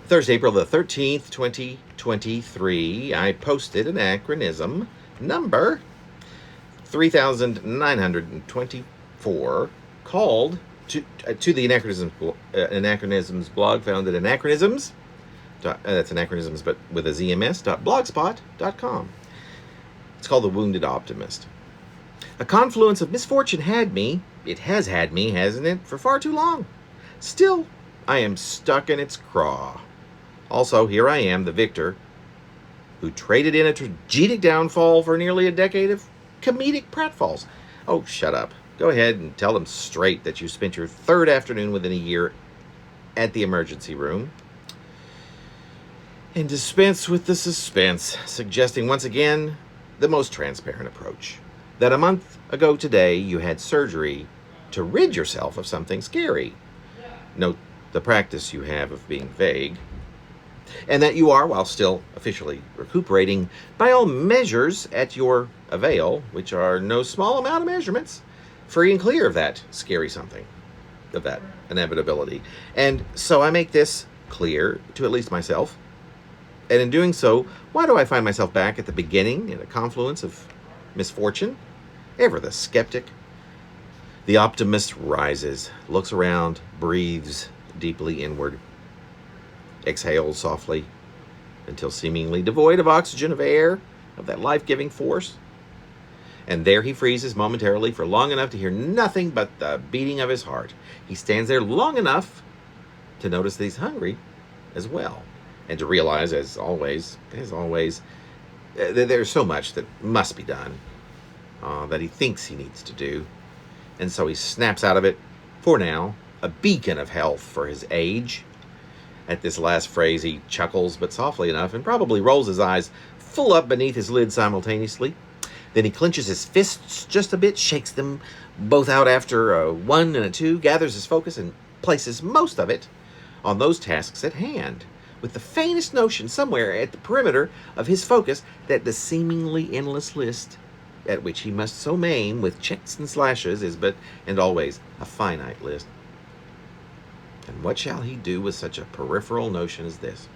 Thursday, April the 13th, 2023, I posted anachronism number 3924 called to the Anachronisms blog found at Anachronisms. That's Anachronisms, but with a ZMS.blogspot.com. It's called The Wounded Optimist. A confluence of misfortune had me. It has had me, hasn't it, for far too long. Still, I am stuck in its craw. Also, here I am, the victor, who traded in a tragic downfall for nearly a decade of comedic pratfalls. Oh, shut up. Go ahead and tell them straight that you spent your third afternoon within a year at the emergency room. And dispense with the suspense, suggesting once again the most transparent approach. That a month ago today you had surgery to rid yourself of something scary. Note the practice you have of being vague. And that you are, while still officially recuperating, by all measures at your avail, which are no small amount of measurements, free and clear of that scary something, of that inevitability. And so I make this clear to at least myself. And in doing so, why do I find myself back at the beginning in a confluence of misfortune? Ever the skeptic. The optimist rises, looks around, breathes deeply inward, exhales softly until seemingly devoid of oxygen, of air, of that life-giving force. And there he freezes momentarily for long enough to hear nothing but the beating of his heart. He stands there long enough to notice that he's hungry as well, and to realize, as always, there's so much that must be done, that he thinks he needs to do. And so he snaps out of it, for now, a beacon of health for his age. At this last phrase, he chuckles, but softly enough, and probably rolls his eyes full up beneath his lid simultaneously. Then he clenches his fists just a bit, shakes them both out after a 1 and a 2, gathers his focus, and places most of it on those tasks at hand, with the faintest notion somewhere at the perimeter of his focus that the seemingly endless list at which he must so maim with checks and slashes is but, and always, a finite list. And what shall he do with such a peripheral notion as this?